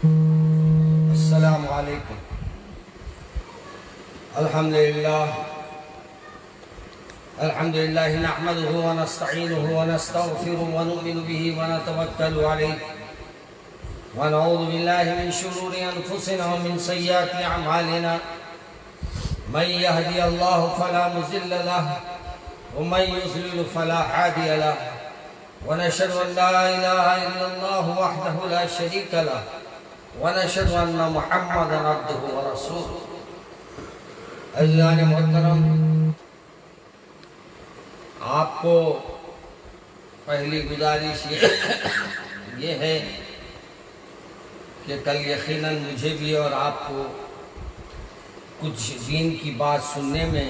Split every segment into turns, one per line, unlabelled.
السلام علیکم۔ الحمدللہ نحمده ونستعینه ونستغفره ونؤمن به ونتوکل علیہ ونعوذ باللہ من شرور انفسنا ومن سیئات اعمالنا من يهدي الله فلا مضل له ومن يضلل فلا هادي له ونشهد ان لا اله الا الله وحده لا شريك له ونشهد ان محمدا عبده ورسوله۔ عزیزان محترم، آپ کو پہلی گزارش یہ ہے کہ کل یقیناً مجھے بھی اور آپ کو کچھ دین کی بات سننے میں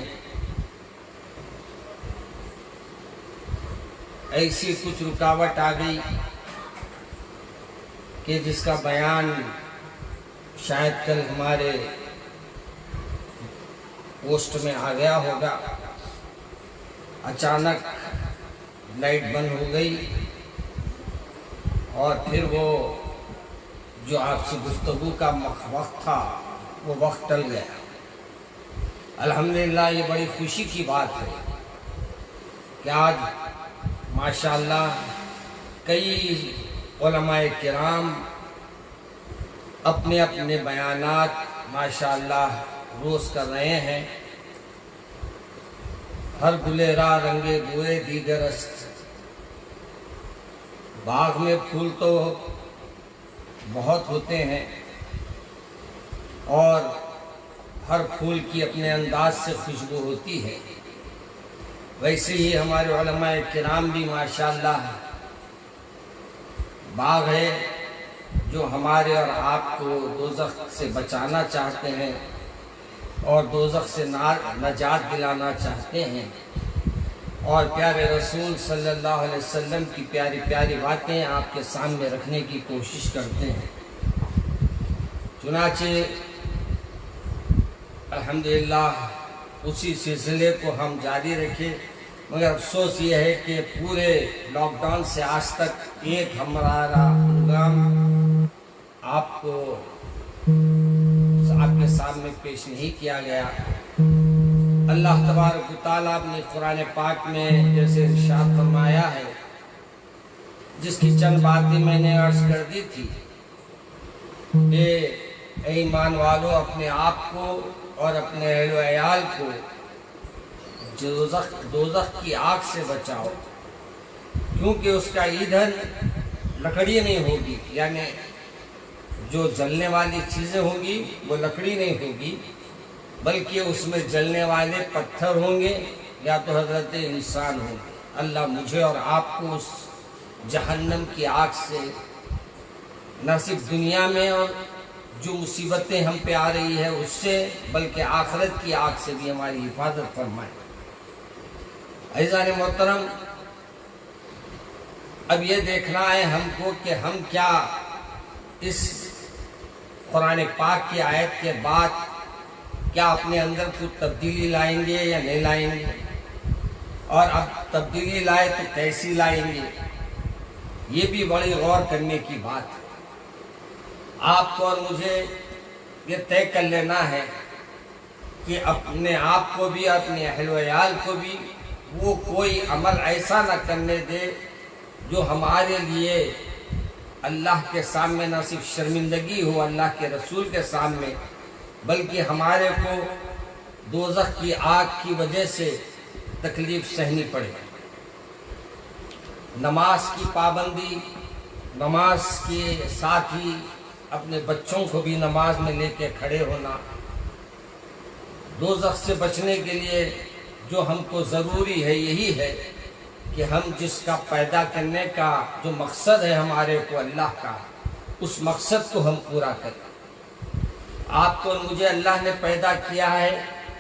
ایسی کچھ رکاوٹ آ گئی کہ جس کا بیان شاید کل ہمارے پوسٹ میں آ گیا ہوگا۔ اچانک لائٹ بند ہو گئی اور پھر وہ جو آپ سے گفتگو کا وقت تھا وہ وقت ٹل گیا۔ الحمدللہ یہ بڑی خوشی کی بات ہے کہ آج ماشاءاللہ کئی علماء کرام اپنے اپنے بیانات ماشاءاللہ روز کر رہے ہیں۔ ہر گلے راہ رنگے بوئے دیگر است، باغ میں پھول تو بہت ہوتے ہیں اور ہر پھول کی اپنے انداز سے خوشبو ہوتی ہے، ویسے ہی ہمارے علماء کرام بھی ماشاءاللہ باغ ہے جو ہمارے اور آپ کو دوزخ سے بچانا چاہتے ہیں اور دوزخ سے نجات دلانا چاہتے ہیں، اور پیارے رسول صلی اللہ علیہ وسلم کی پیاری پیاری باتیں آپ کے سامنے رکھنے کی کوشش کرتے ہیں۔ چنانچہ الحمدللہ اسی سلسلے کو ہم جاری رکھے، مگر افسوس یہ ہے کہ پورے لاک ڈاؤن سے آج تک ایک ہمارا پروگرام آپ کے سامنے پیش نہیں کیا گیا۔ اللہ تبارک و تعالیٰ اپنی قرآن پاک میں جیسے ارشاد فرمایا ہے، جس کی چند باتیں میں نے عرض کر دی تھی کہ اے ایمان والو اپنے آپ کو اور اپنے اہل و عیال کو دوزخ کی آگ سے بچاؤ، کیونکہ اس کا ایندھن لکڑی نہیں ہوگی، یعنی جو جلنے والی چیزیں ہوں گی وہ لکڑی نہیں ہوگی بلکہ اس میں جلنے والے پتھر ہوں گے یا تو حضرت انسان ہوں گے۔ اللہ مجھے اور آپ کو اس جہنم کی آگ سے نہ صرف دنیا میں اور جو مصیبتیں ہم پہ آ رہی ہے اس سے، بلکہ آخرت کی آگ سے بھی ہماری حفاظت فرمائے۔ عزیزان محترم، اب یہ دیکھنا ہے ہم کو کہ ہم کیا اس قرآن پاک کی آیت کے بعد کیا اپنے اندر کچھ تبدیلی لائیں گے یا نہیں لائیں گے، اور اب تبدیلی لائے تو کیسی لائیں گے، یہ بھی بڑی غور کرنے کی بات ہے۔ آپ کو اور مجھے یہ طے کر لینا ہے کہ اپنے آپ کو بھی اپنے اہل و عیال کو بھی وہ کوئی عمل ایسا نہ کرنے دے جو ہمارے لیے اللہ کے سامنے نہ صرف شرمندگی ہو اللہ کے رسول کے سامنے، بلکہ ہمارے کو دوزخ کی آگ کی وجہ سے تکلیف سہنی پڑے۔ نماز کی پابندی، نماز کے ساتھ ہی اپنے بچوں کو بھی نماز میں لے کے کھڑے ہونا، دوزخ سے بچنے کے لیے جو ہم کو ضروری ہے یہی ہے کہ ہم جس کا پیدا کرنے کا جو مقصد ہے ہمارے کو اللہ کا، اس مقصد کو ہم پورا کریں۔ آپ کو اور مجھے اللہ نے پیدا کیا ہے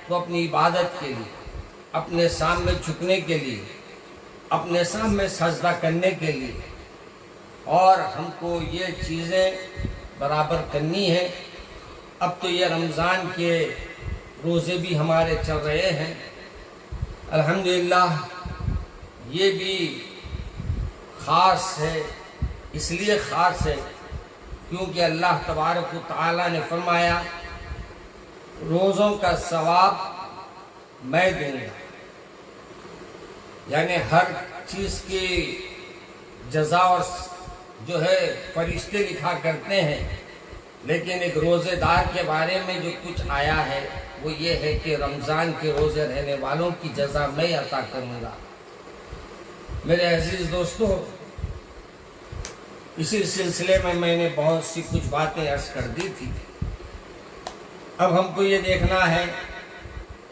تو اپنی عبادت کے لیے، اپنے سامنے جھکنے کے لیے، اپنے سامنے سجدہ کرنے کے لیے، اور ہم کو یہ چیزیں برابر کرنی ہے۔ اب تو یہ رمضان کے روزے بھی ہمارے چل رہے ہیں، الحمدللہ یہ بھی خاص ہے، اس لیے خاص ہے کیونکہ اللہ تبارک و تعالیٰ نے فرمایا روزوں کا ثواب میں دوں گا، یعنی ہر چیز کی جزا اور جو ہے فرشتے لکھا کرتے ہیں، لیکن ایک روزے دار کے بارے میں جو کچھ آیا ہے وہ یہ ہے کہ رمضان کے روزے رہنے والوں کی جزا میں عطا کروں گا۔ میرے عزیز دوستو، اسی سلسلے میں نے بہت سی کچھ باتیں عرض کر دی تھی۔ اب ہم کو یہ دیکھنا ہے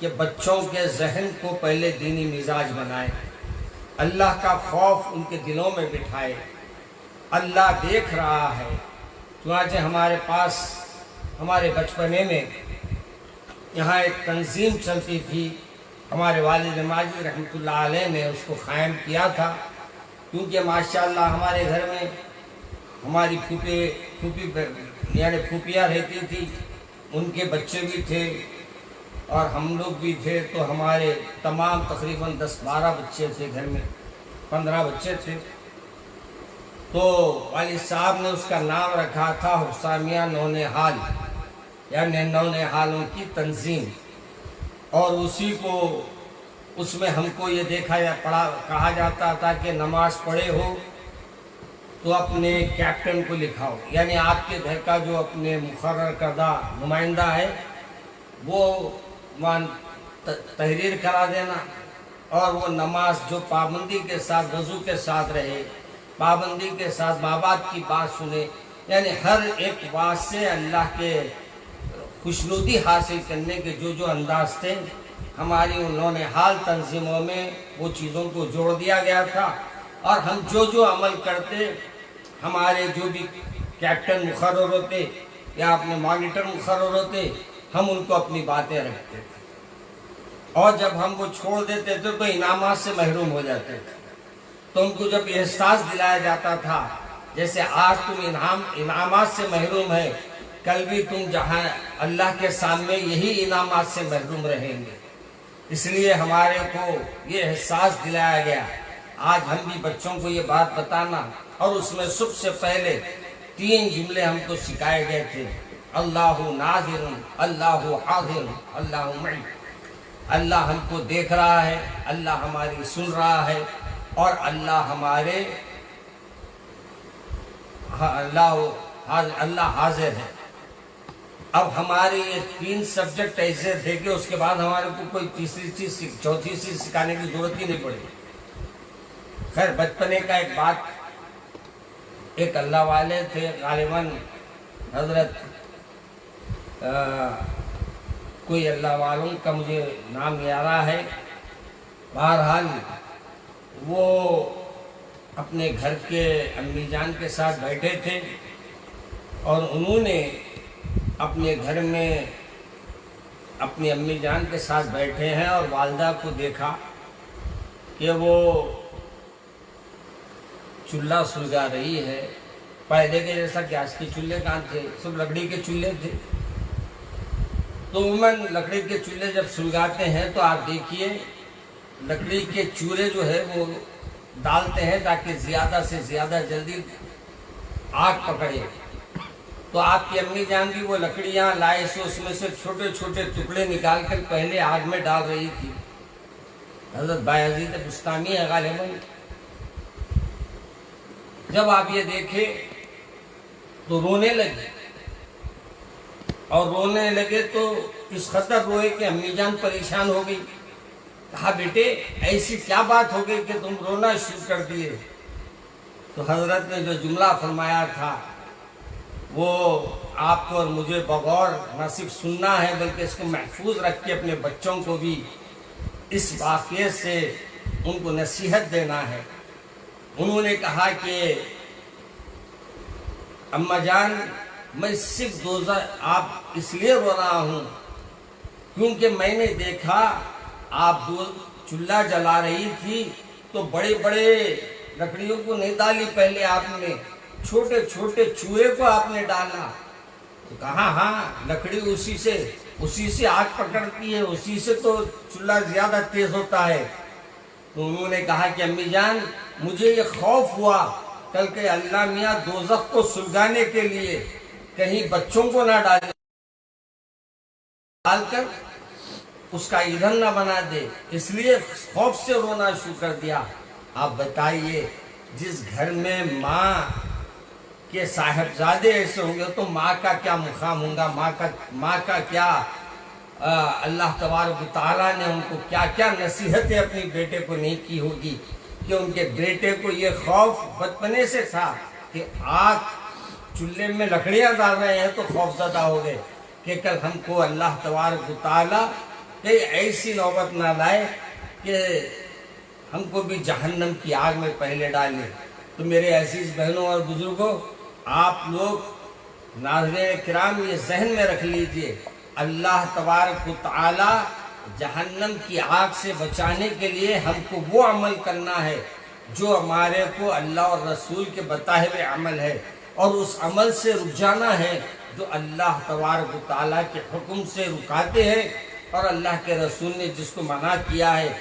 کہ بچوں کے ذہن کو پہلے دینی مزاج بنائے، اللہ کا خوف ان کے دلوں میں بٹھائے۔ اللہ دیکھ رہا ہے، چنانچہ ہمارے پاس ہمارے بچپنے میں یہاں ایک تنظیم چلتی تھی، ہمارے والد ماجد رحمۃ اللہ علیہ نے اس کو قائم کیا تھا، کیونکہ ماشاءاللہ ہمارے گھر میں ہماری پھوپھیاں رہتی تھی، ان کے بچے بھی تھے اور ہم لوگ بھی تھے، تو ہمارے تمام تقریباً 10-12 بچے تھے، گھر میں 15 بچے تھے۔ تو والد صاحب نے اس کا نام رکھا تھا حسامیہ نونہال، یعنی نونہالوں کی تنظیم، اور اس میں ہم کو یہ دیکھا یا کہا جاتا تھا کہ نماز پڑھے ہو تو اپنے کیپٹن کو لکھاؤ، یعنی آپ کے گھر کا جو اپنے مقرر کردہ نمائندہ ہے وہ تحریر کرا دینا، اور وہ نماز جو پابندی کے ساتھ وضو کے ساتھ رہے، پابندی کے ساتھ ماں باپ کی بات سنے، یعنی ہر ایک بات سے اللہ کے خوشنودی حاصل کرنے کے جو انداز تھے، ہماری ان نونہال تنظیموں میں وہ چیزوں کو جوڑ دیا گیا تھا، اور ہم جو عمل کرتے، ہمارے جو بھی کیپٹن مقرر ہوتے یا اپنے مانیٹر مقرر ہوتے، ہم ان کو اپنی باتیں رکھتے تھے، اور جب ہم وہ چھوڑ دیتے تھے تو انعامات سے محروم ہو جاتے تھے۔ تو ان کو جب احساس دلایا جاتا تھا جیسے آج تم انعامات سے محروم ہے، کل بھی تم جہاں اللہ کے سامنے یہی انعامات سے محروم رہیں گے، اس لیے ہمارے کو یہ احساس دلایا گیا۔ آج ہم بھی بچوں کو یہ بات بتانا، اور اس میں سب سے پہلے 3 جملے ہم کو سکھائے گئے تھے: اللہ ناظر، اللہ حاضر، اللہ معی۔ اللہ ہم کو دیکھ رہا ہے، اللہ ہماری سن رہا ہے، اور اللہ حاضر ہے۔ اب ہمارے یہ 3 سبجیکٹ ایسے تھے کہ اس کے بعد ہمارے کو کوئی تیسری چیز چوتھی چیز سکھانے کی ضرورت ہی نہیں پڑی۔ خیر، بچپنے کا ایک اللہ والے تھے، غالباً حضرت کوئی اللہ والوں کا مجھے نام نہیں آ رہا ہے، بہرحال وہ اپنے گھر کے امی جان کے ساتھ بیٹھے تھے، اور انہوں نے اپنے گھر میں اپنی امی جان کے ساتھ بیٹھے ہیں، اور والدہ کو دیکھا کہ وہ چولہا سلگا رہی ہے۔ پہلے کے جیسا گیس کے چولہے کہاں تھے، سب لکڑی کے چولہے تھے۔ تو عموماً لکڑی کے چولہے جب سلگاتے ہیں تو آپ دیکھیے لکڑی کے چولہے جو ہے وہ ڈالتے ہیں تاکہ زیادہ سے زیادہ جلدی آگ پکڑے۔ تو آپ کی امی جان بھی وہ لکڑیاں لائے سے اس میں سے چھوٹے چھوٹے ٹکڑے نکال کر پہلے آگ میں ڈال رہی تھی۔ حضرت بایزید بستامی ہے غالباً۔ جب آپ یہ دیکھے تو رونے لگے، اور رونے لگے تو اس قدر روئے کہ امی جان پریشان ہو گئی۔ کہا بیٹے ایسی کیا بات ہو گئی کہ تم رونا شروع کر دیے؟ تو حضرت نے جو جملہ فرمایا تھا وہ آپ کو اور مجھے بغور نہ صرف سننا ہے بلکہ اس کو محفوظ رکھ کے اپنے بچوں کو بھی اس واقعے سے ان کو نصیحت دینا ہے۔ انہوں نے کہا کہ اماں جان، میں صرف آپ اس لیے رو رہا ہوں کیونکہ میں نے دیکھا آپ چولہا جلا رہی تھی تو بڑے بڑے لکڑیوں کو نہیں ڈالی، پہلے آپ نے چھوٹے چھوٹے چوہے کو آپ نے ڈالا۔ تو کہا ہاں، لکڑی اسی سے آگ پکڑتی ہے، اسی سے تو چولہا زیادہ تیز ہوتا ہے۔ تو انہوں نے کہا کہ امی جان، مجھے یہ خوف ہوا کل کے اللہ میاں دوزخ کو سلگانے کے لیے کہیں بچوں کو نہ ڈال کر اس کا ایندھن نہ بنا دے، اس لیے خوف سے رونا شروع کر دیا۔ آپ بتائیے، جس گھر میں ماں کے صاحبزادے ایسے ہوں گے تو ماں کا کیا مقام ہوگا، ماں کا کیا اللہ تبارک و تعالیٰ نے ان کو کیا کیا نصیحتیں اپنی بیٹے کو نہیں کی ہوگی کہ ان کے بیٹے کو یہ خوف بچپنے سے تھا کہ آگ چولہے میں لکڑیاں ڈال رہے ہیں تو خوف زدہ ہو گئے کہ کل ہم کو اللہ تبارک و تعالیٰ کہ ایسی نوبت نہ لائے کہ ہم کو بھی جہنم کی آگ میں پہلے ڈالے۔ تو میرے عزیز بہنوں اور بزرگوں، آپ لوگ ناظرین کرام یہ ذہن میں رکھ لیجئے، اللہ تبارک و تعالی جہنم کی آگ سے بچانے کے لیے ہم کو وہ عمل کرنا ہے جو ہمارے کو اللہ اور رسول کے بتائے ہوئے عمل ہے، اور اس عمل سے رک جانا ہے جو اللہ تبارک و تعالیٰ کے حکم سے رکاتے ہیں اور اللہ کے رسول نے جس کو منع کیا ہے۔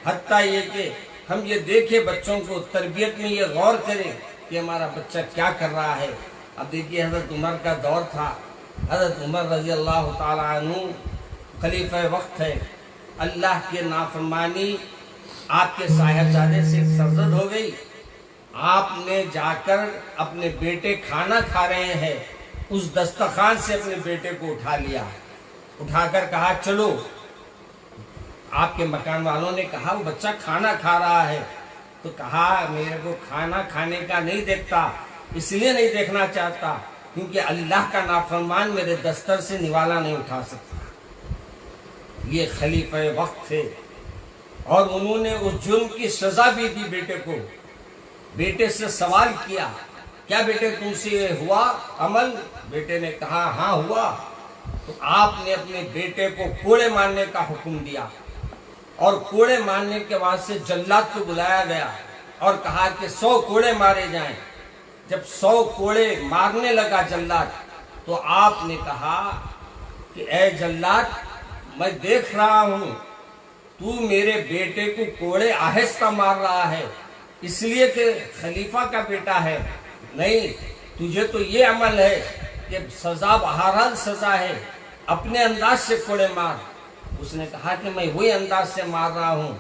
حتیٰ یہ کہ ہم یہ دیکھیں، بچوں کو تربیت میں یہ غور کریں کہ ہمارا بچہ کیا کر رہا ہے۔ اب دیکھیے، حضرت عمر کا دور تھا، حضرت عمر رضی اللہ تعالیٰ عنہ خلیفہ وقت ہے، اللہ کے نافرمانی آپ کے صاحبزادے سے سرزد ہو گئی۔ آپ نے جا کر اپنے بیٹے کھانا کھا رہے ہیں، اس دسترخوان سے اپنے بیٹے کو اٹھا لیا، اٹھا کر کہا چلو۔ آپ کے مکان والوں نے کہا وہ بچہ کھانا کھا رہا ہے، تو کہا میرے کو کھانا کھانے کا نہیں دیکھتا، اس لیے نہیں دیکھنا چاہتا کیونکہ اللہ کا نافرمان میرے دستر سے نوالا نہیں اٹھا سکتا۔ یہ خلیفہ وقت تھے اور انہوں نے اس جرم کی سزا بھی دی بیٹے کو۔ بیٹے سے سوال کیا، کیا بیٹے تم سے یہ ہوا عمل؟ بیٹے نے کہا ہاں ہوا۔ تو آپ نے اپنے بیٹے کو کوڑے مارنے کا حکم دیا، اور کوڑے مارنے کے بعد سے جلاد کو بلایا گیا اور کہا کہ 100 کوڑے مارے جائیں۔ جب 100 کوڑے مارنے لگا جلاد، تو آپ نے کہا کہ اے جلاد، میں دیکھ رہا ہوں تو میرے بیٹے کو کوڑے آہستہ مار رہا ہے، اس لیے کہ خلیفہ کا بیٹا ہے، نہیں تجھے تو یہ عمل ہے کہ سزا بہرحال سزا ہے، اپنے انداز سے کوڑے مار۔ اس نے کہا کہ میں وہی انداز سے مار رہا ہوں۔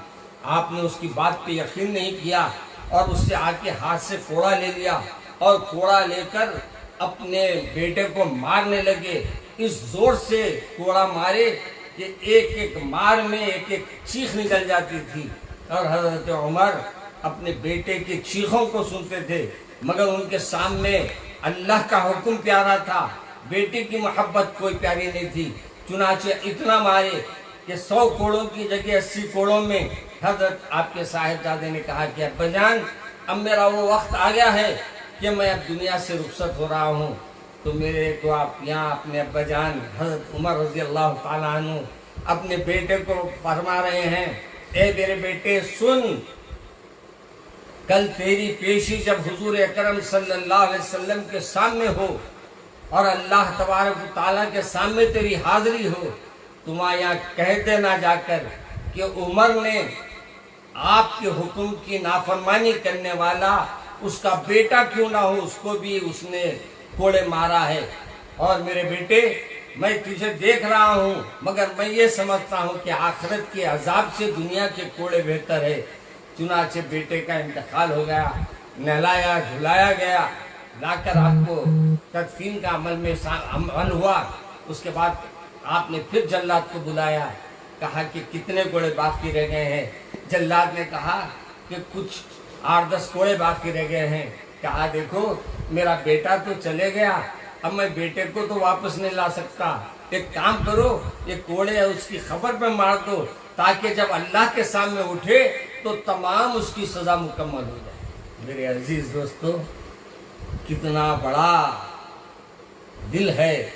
آپ نے اس کی بات پہ یقین نہیں کیا اور اس سے آ کے ہاتھ سے کوڑا لے لیا اور کوڑا لے کر اپنے بیٹے کو مارنے لگے۔ اس زور سے کوڑا مارے کہ ایک ایک مار میں ایک ایک چیخ نکل جاتی تھی، اور حضرت عمر اپنے بیٹے کی چیخوں کو سنتے تھے، مگر ان کے سامنے اللہ کا حکم پیارا تھا، بیٹے کی محبت کوئی پیاری نہیں تھی۔ چنانچہ اتنا مارے کہ 100 کوڑوں کی جگہ 80 کوڑوں میں حضرت آپ کے صاحبزادے نے کہا کہ ابا جان، اب میرا وہ وقت آ گیا ہے کہ میں اب دنیا سے رخصت ہو رہا ہوں۔ تو میرے کو آپ یہاں اپنے ابا جان حضرت عمر رضی اللہ تعالیٰ عنہ اپنے بیٹے کو فرما رہے ہیں، اے میرے بیٹے سن، کل تیری پیشی جب حضور اکرم صلی اللہ علیہ وسلم کے سامنے ہو اور اللہ تبارک و تعالیٰ کے سامنے تیری حاضری ہو، تم یہاں کہہ دینا جا کر کہ عمر نے آپ کے حکم کی نافرمانی کرنے والا اس کا بیٹا کیوں نہ ہو، اس کو بھی اس نے کوڑے مارا ہے۔ اور میرے بیٹے، میں تجھے دیکھ رہا ہوں، مگر میں یہ سمجھتا ہوں کہ آخرت کے عذاب سے دنیا کے کوڑے بہتر ہے۔ چنانچہ بیٹے کا انتقال ہو گیا، نہلایا دھلایا گیا، لا کر آپ کو تدفین کا عمل ہوا۔ اس کے بعد آپ نے پھر جلاد کو بلایا، کہا کہ کتنے کوڑے باقی رہ گئے ہیں؟ جلاد نے کہا کہ کچھ 8-10 کوڑے باقی رہ گئے ہیں۔ کہا دیکھو میرا بیٹا تو چلے گیا، اب میں بیٹے کو تو واپس نہیں لا سکتا، ایک کام کرو، یہ کوڑے اس کی خبر پہ مار دو تاکہ جب اللہ کے سامنے اٹھے تو تمام اس کی سزا مکمل ہو جائے۔ میرے عزیز دوستو، کتنا بڑا دل ہے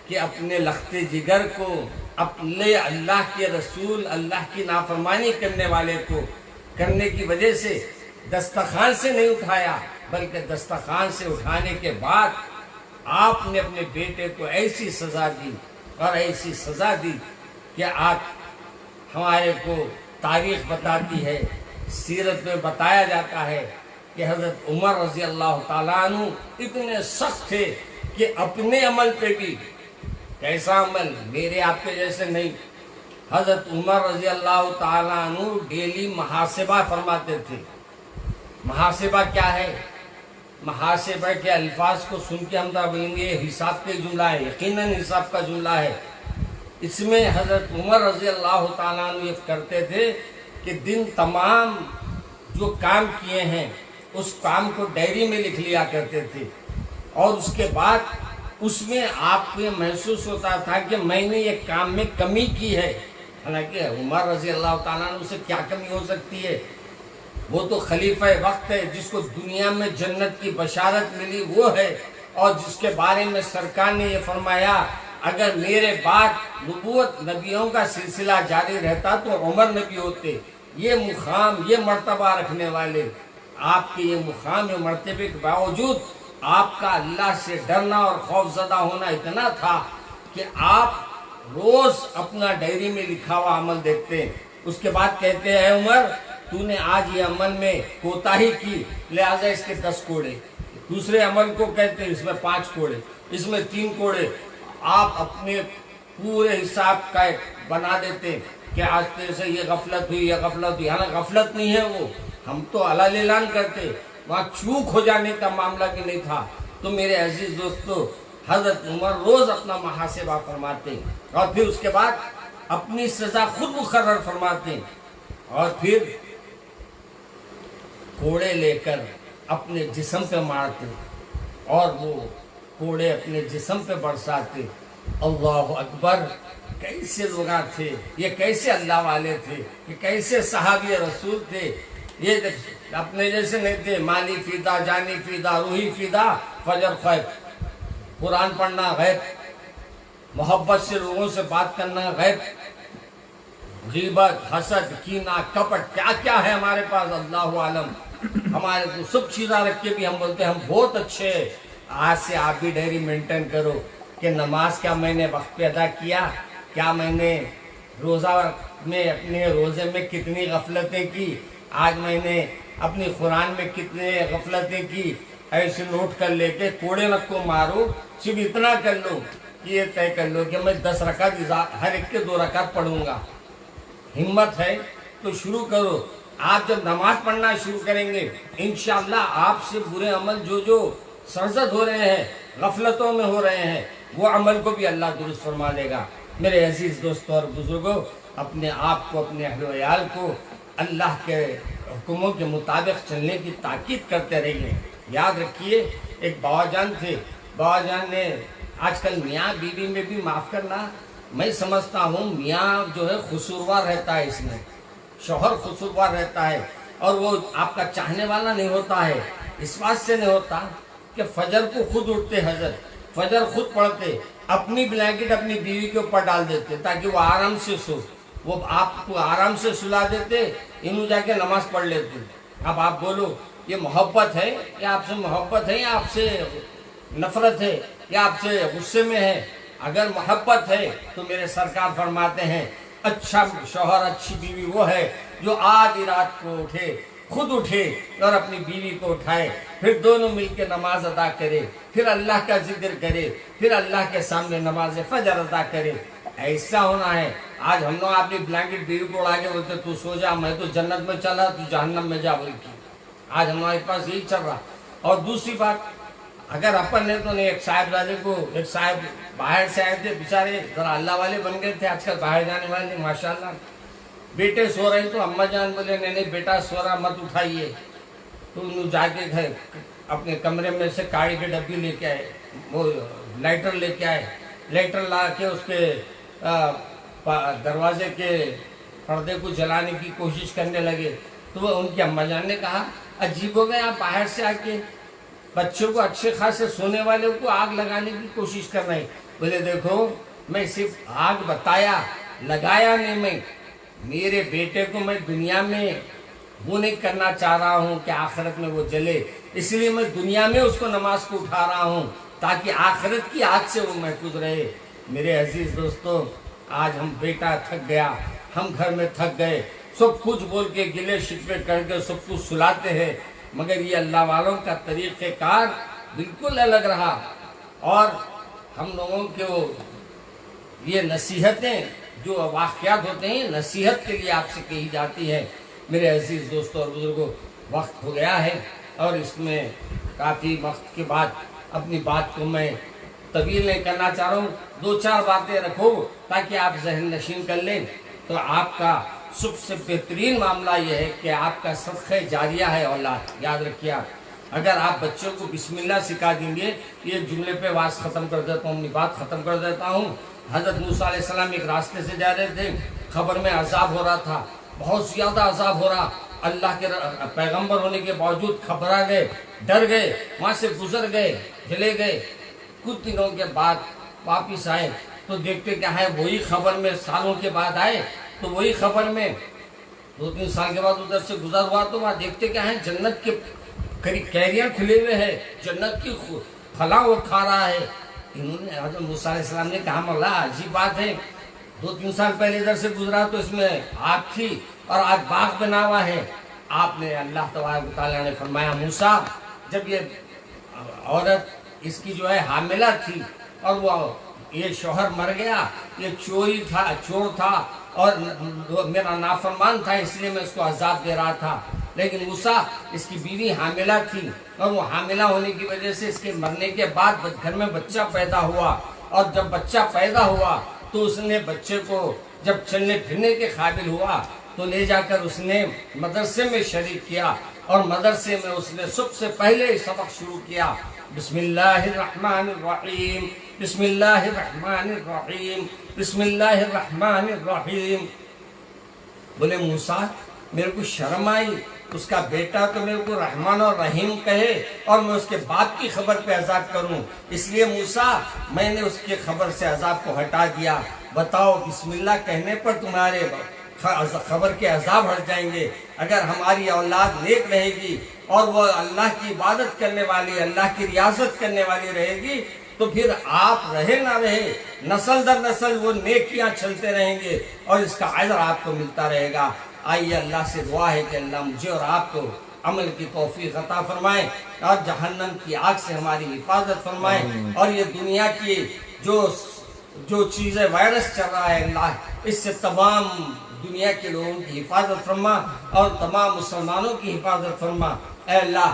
کہ اپنے لخت جگر کو، اپنے اللہ کے رسول، اللہ کی نافرمانی کرنے والے کو کرنے کی وجہ سے دسترخوان سے نہیں اٹھایا، بلکہ دسترخوان سے اٹھانے کے بعد آپ نے اپنے بیٹے کو ایسی سزا دی اور ایسی سزا دی کہ آج ہمارے کو تاریخ بتاتی ہے، سیرت میں بتایا جاتا ہے کہ حضرت عمر رضی اللہ تعالیٰ عنہ اتنے سخت تھے کہ اپنے عمل پہ بھی، کیسا عمل، میرے آپ کے جیسے نہیں، حضرت عمر رضی اللہ تعالیٰ عنہ ڈیلی محاسبہ فرماتے تھے۔ محاسبہ کیا ہے؟ محاسبہ کے الفاظ کو سن کے ہم بولیں گے یہ حساب کا جملہ ہے، یقیناً حساب کا جملہ ہے۔ اس میں حضرت عمر رضی اللہ تعالیٰ عنہ یہ کرتے تھے کہ دن تمام جو کام کیے ہیں اس کام کو ڈائری میں لکھ لیا کرتے تھے، اور اس کے بعد اس میں آپ کو یہ محسوس ہوتا تھا کہ میں نے یہ کام میں کمی کی ہے۔ حالانکہ عمر رضی اللہ تعالیٰ عنہ سے کیا کمی ہو سکتی ہے، وہ تو خلیفہ وقت ہے، جس کو دنیا میں جنت کی بشارت ملی وہ ہے، اور جس کے بارے میں سرکار نے یہ فرمایا اگر میرے بعد نبوت نبیوں کا سلسلہ جاری رہتا تو عمر نبی ہوتے۔ یہ مقام، یہ مرتبہ رکھنے والے، آپ کے یہ مقام، یہ مرتبے کے باوجود آپ کا اللہ سے ڈرنا اور خوف زدہ ہونا اتنا تھا کہ آپ روز اپنا ڈائری میں لکھا ہوا عمل دیکھتے ہیں۔ اس کے بعد کہتے ہیں عمر تو نے آج یہ عمل میں کوتاہی کی، لہذا اس کے 10 کوڑے۔ دوسرے عمل کو کہتے ہیں اس میں 5 کوڑے، اس میں 3 کوڑے۔ آپ اپنے پورے حساب کا بنا دیتے کہ آج سے یہ غفلت ہوئی، یہ غفلت ہوئی، حالانکہ غفلت نہیں ہے، وہ ہم تو علل اعلان کرتے، وہاں چوک ہو جانے کا معاملہ بھی نہیں تھا۔ تو میرے عزیز دوستو، حضرت عمر روز اپنا محاسبہ فرماتے اور پھر اس کے بعد اپنی سزا خود مقرر فرماتے، اور پھر کوڑے لے کر اپنے جسم پہ مارتے اور وہ کوڑے اپنے جسم پہ برساتے۔ اللہ اکبر! کیسے لوگ تھے یہ، کیسے اللہ والے تھے یہ، کیسے صحابی رسول تھے یہ، اپنے جیسے نہیں تھے۔ مالی فیدا، جانی فیدا، روحی فیدا، فجر خواب، قرآن پڑھنا غیب، محبت سے لوگوں سے بات کرنا غیب، غیبت، حسد، کینہ، کپٹ، کیا کیا ہے ہمارے پاس اللہ عالم۔ ہمارے کو سب چیزیں رکھ کے بھی ہم بولتے ہیں ہم بہت اچھے ہیں۔ آج سے آپ بھی ڈائری مینٹین کرو کہ نماز کیا میں نے وقت پہ ادا کیا، کیا میں نے روزہ میں اپنے روزے میں کتنی غفلتیں کی، آج میں نے اپنی قرآن میں کتنے غفلتیں کی۔ ایسے نوٹ کر لے کے کوڑے نہ کو مارو، صرف اتنا کر لو کہ یہ طے کر لو کہ میں 10 رکعت ہر ایک کے 2 رکعت پڑھوں گا۔ ہمت ہے تو شروع کرو۔ آپ جب نماز پڑھنا شروع کریں گے انشاءاللہ آپ سے برے عمل جو سرزد ہو رہے ہیں، غفلتوں میں ہو رہے ہیں، وہ عمل کو بھی اللہ درست فرما لے گا۔ میرے عزیز دوستوں اور بزرگوں، اپنے آپ کو، اپنے اہل و عیال کو اللہ کے حکموں کے مطابق چلنے کی تاکید کرتے رہیے۔ یاد رکھیے، ایک بابا جان تھے، بابا جان نے آج کل میاں بیوی میں بھی معاف کرنا، میں سمجھتا ہوں میاں جو ہے قصوروار رہتا ہے، اس میں شوہر قصوروار رہتا ہے، اور وہ آپ کا چاہنے والا نہیں ہوتا ہے۔ اس بات سے نہیں ہوتا کہ فجر کو خود اٹھتے، حضرت فجر خود پڑھتے، اپنی بلینکٹ اپنی بیوی کے اوپر ڈال دیتے تاکہ وہ آرام سے سو، وہ آپ کو آرام سے سلا دیتے، انہوں جا کے نماز پڑھ لیتے۔ اب آپ بولو یہ محبت ہے، یا آپ سے محبت ہے، یا آپ سے نفرت ہے، یا آپ سے غصے میں ہے؟ اگر محبت ہے تو میرے سرکار فرماتے ہیں اچھا شوہر، اچھی بیوی وہ ہے جو آدھی رات کو اٹھے، خود اٹھے اور اپنی بیوی کو اٹھائے، پھر دونوں مل کے نماز ادا کرے، پھر اللہ کا ذکر کرے، پھر اللہ کے سامنے نماز فجر ادا کرے۔ ایسا ہونا ہے۔ آج ہم لوگ اپنی بلینکٹ بیوی کو اڑا کے بولتے تو سو جا، میں تو جنت میں چلا، تو جہنم میں جا بول کے۔ آج ہمارے پاس یہی چل رہا۔ اور دوسری بات، اگر اپن نے تو نہیں، ایک صاحبزادے کو، ایک صاحب باہر سے آئے تھے، بیچارے ذرا اللہ والے بن گئے تھے، آج کل باہر جانے والے ماشاءاللہ، بیٹے سو رہے ہیں تو اماں جان بولے نہیں بیٹا سو رہا مت اٹھائیے، تو انہوں جا کے گھر اپنے کمرے میں سے کاڑی کے ڈبی لے کے آئے، وہ لائٹر لے کے آئے، لائٹر لا کے اس کے دروازے کے پردے کو جلانے کی کوشش کرنے لگے، تو وہ ان کی اماں جان نے کہا عجیب ہو گئے، آپ باہر سے آ کے بچوں کو اچھے خاصے سونے والے کو آگ لگانے کی کوشش کر رہے ہیں۔ بولے دیکھو میں صرف آگ بتایا، لگایا نہیں، میں میرے بیٹے کو میں دنیا میں وہ نہیں کرنا چاہ رہا ہوں کہ آخرت میں وہ جلے، اس لیے میں دنیا میں اس کو نماز کو اٹھا رہا ہوں تاکہ آخرت کی آگ سے وہ محفوظ رہے۔ میرے عزیز دوستو، آج ہم بیٹا تھک گیا، ہم گھر میں تھک گئے، سب کچھ بول کے گلے شکوے کر کے سب کچھ سلاتے ہیں، مگر یہ اللہ والوں کا طریقہ کار بالکل الگ رہا، اور ہم لوگوں کو یہ نصیحتیں جو واقعات ہوتے ہیں نصیحت کے لیے آپ سے کہی جاتی ہے۔ میرے عزیز دوستوں اور بزرگوں، وقت ہو گیا ہے اور اس میں کافی وقت کے بعد اپنی بات کو میں طویل نہیں کرنا چاہ رہا ہوں، 2-4 باتیں رکھو تاکہ آپ ذہن نشین کر لیں۔ تو آپ کا سب سے بہترین معاملہ یہ ہے کہ آپ کا صدقہ جاریہ ہے اولاد، یاد رکھیے۔ اگر آپ بچوں کو بسم اللہ سکھا دیں گے، یہ جملے پہ واز ختم کر دیتا ہوں، اپنی بات ختم کر دیتا ہوں۔ حضرت موسیٰ علیہ السلام ایک راستے سے جا رہے تھے، خبر میں عذاب ہو رہا تھا، بہت زیادہ عذاب ہو رہا، اللہ کے پیغمبر ہونے کے باوجود گھبرا گئے، ڈر گئے، وہاں سے گزر گئے، چلے گئے۔ کچھ دنوں کے بعد واپس آئے تو دیکھتے کیا ہے، وہی خبر میں سالوں کے بعد آئے تو وہی خبر میں 2-3 سال کے بعد ادھر سے گزر ہوا تو وہاں دیکھتے کیا ہے، جنت کے کیریاں کھلے ہوئے ہیں، جنت کی پھلاں وہ کھا رہا ہے۔ انہوں نے حضرت موسیٰ علیہ السلام نے کہا مولا عجیب بات ہے، 2-3 سال پہلے ادھر سے گزرا تو اس میں آگ تھی اور آج باغ بنا ہوا ہے۔ آپ نے اللہ تبارک و تعالیٰ نے فرمایا موسیٰ، جب یہ عورت اس کی جو ہے حاملہ تھی اور وہ یہ شوہر مر گیا، یہ چور تھا اور میرا نافرمان تھا، اس لیے میں اس کو عذاب دے رہا تھا۔ لیکن موسیٰ اس کی بیوی حاملہ تھی اور وہ حاملہ ہونے کی وجہ سے اس کے مرنے کے بعد گھر میں بچہ پیدا ہوا، اور جب بچہ پیدا ہوا تو اس نے بچے کو جب چلنے پھرنے کے قابل ہوا تو لے جا کر اس نے مدرسے میں شریک کیا، اور مدرسے میں اس نے سب سے پہلے سبق شروع کیا، بسم اللہ الرحمن الرحیم، بسم اللہ الرحمن الرحیم، بسم اللہ الرحمن الرحیم۔ بولے موسیٰ میرے کو شرم آئی، اس کا بیٹا تو میرے کو رحمان اور رحیم کہے اور میں اس کے باپ کی خبر پہ عذاب کروں، اس لیے موسیٰ میں نے اس کی خبر سے عذاب کو ہٹا دیا۔ بتاؤ بسم اللہ کہنے پر تمہارے خبر کے عذاب ہٹ جائیں گے۔ اگر ہماری اولاد نیک رہے گی اور وہ اللہ کی عبادت کرنے والی، اللہ کی ریاضت کرنے والی رہے گی تو پھر آپ رہے نہ رہے، نسل در نسل وہ نیکیاں چلتے رہیں گے اور اس کا اجر آپ کو ملتا رہے گا۔ آئیے اللہ سے دعا ہے کہ اللہ مجھے اور آپ کو عمل کی توفیق عطا فرمائے اور جہنم کی آگ سے ہماری حفاظت فرمائے، اور یہ دنیا کی جو چیزیں وائرس چل رہا ہے اللہ اس سے تمام دنیا کے لوگوں کی حفاظت فرما اور تمام مسلمانوں کی حفاظت فرما۔ اے اللہ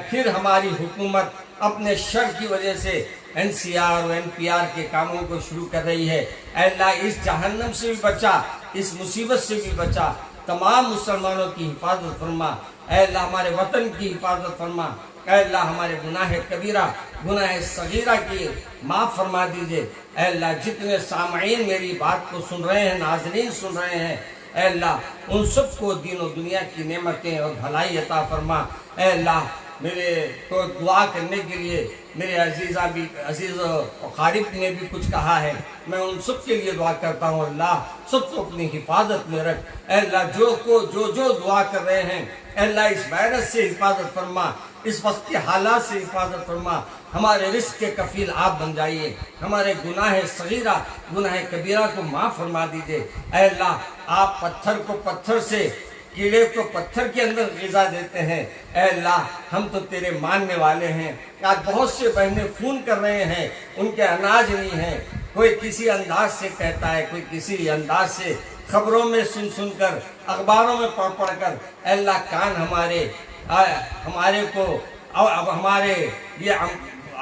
پھر ہماری حکومت اپنے شر کی وجہ سے NCR اور NPR کے کاموں کو شروع کر رہی ہے، اے اللہ اس جہنم سے بھی بچا، اس مصیبت سے بھی بچا، تمام مسلمانوں کی حفاظت فرما۔ اے اللہ ہمارے وطن کی حفاظت فرما، اے اللہ ہمارے گناہ کبیرہ گناہ صغیرہ کی معاف فرما دیجئے۔ اے اللہ جتنے سامعین میری بات کو سن رہے ہیں، ناظرین سن رہے ہیں، اے اللہ ان سب کو دین و دنیا کی نعمتیں اور بھلائی عطا فرما۔ اے اللہ میرے کو دعا کرنے کے لیے میرے عزیز اقارب نے بھی کچھ کہا ہے، میں ان سب کے لیے دعا کرتا ہوں، اللہ سب کو اپنی حفاظت میں رکھ۔ اے اللہ جو دعا کر رہے ہیں، اے اللہ اس وائرس سے حفاظت فرما، اس وقت کے حالات سے حفاظت فرما، ہمارے رزق کے کفیل آپ بن جائیے، ہمارے گناہ صغیرہ گناہ کبیرہ کو معاف فرما دیجئے۔ اے اللہ آپ پتھر کو پتھر سے، کیڑے کو پتھر کے اندر غذا دیتے ہیں، اے اللہ ہم تو تیرے ماننے والے ہیں۔ آج بہت سے بہنیں فون کر رہے ہیں، ان کے اناج نہیں ہے، کوئی کسی انداز سے کہتا ہے، کوئی کسی انداز سے، خبروں میں سن کر، اخباروں میں پڑھ کر، اے اللہ کان ہمارے کو اب ہمارے یہ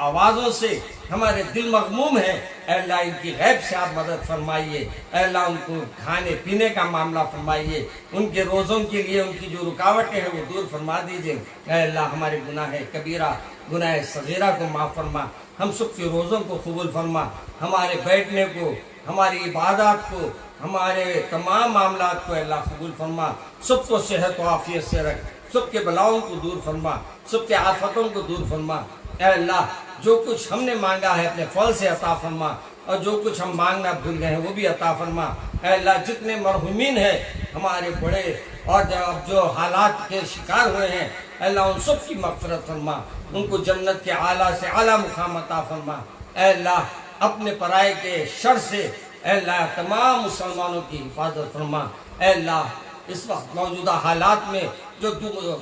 آوازوں سے ہمارے دل مغموم ہیں، اے اللہ ان کی غیب سے آپ مدد فرمائیے، اے اللہ ان کو کھانے پینے کا معاملہ فرمائیے، ان کے روزوں کے لیے ان کی جو رکاوٹیں ہیں وہ دور فرما دیجئے۔ اے اللہ ہمارے گناہ کبیرہ گناہ صغیرہ کو معاف فرما، ہم سب کے روزوں کو قبول فرما، ہمارے بیٹھنے کو، ہماری عبادات کو، ہمارے تمام معاملات کو اے اللہ قبول فرما، سب کو صحت و عافیت سے رکھ، سب کے بلاؤں کو دور فرما، سب کے آفتوں کو دور فرما۔ اے اللہ جو کچھ ہم نے مانگا ہے اپنے فضل سے عطا فرما، اور جو کچھ ہم مانگنا بھول گئے ہیں وہ بھی عطا فرما۔ اے اللہ جتنے مرحومین ہیں ہمارے بڑے اور جو حالات کے شکار ہوئے ہیں، اے اللہ ان سب کی مغفرت فرما، ان کو جنت کے اعلیٰ سے اعلیٰ مقام عطا فرما۔ اے اللہ اپنے پرائے کے شر سے اے اللہ تمام مسلمانوں کی حفاظت فرما۔ اے اللہ اس وقت موجودہ حالات میں جو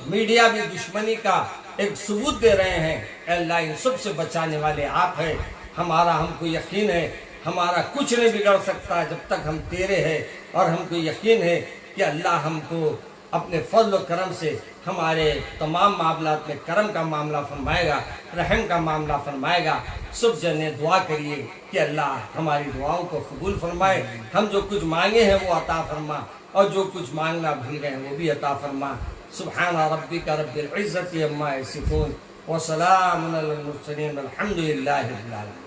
میڈیا بھی دشمنی کا ایک ثبوت دے رہے ہیں، اے اللہ ان سب سے بچانے والے آپ ہیں۔ ہم کو یقین ہے ہمارا کچھ نہیں بگڑ سکتا جب تک ہم تیرے ہیں، اور ہم کو یقین ہے کہ اللہ ہم کو اپنے فضل و کرم سے ہمارے تمام معاملات میں کرم کا معاملہ فرمائے گا، رحم کا معاملہ فرمائے گا۔ سب جنے دعا کریے کہ اللہ ہماری دعاؤں کو قبول فرمائے، ہم جو کچھ مانگے ہیں وہ عطا فرما، اور جو کچھ مانگنا بھول گئے ہیں وہ بھی عطا فرما۔ سبحان ربک رب العزت عما یصفون وسلام علی المرسلین والحمد للہ رب العالمین۔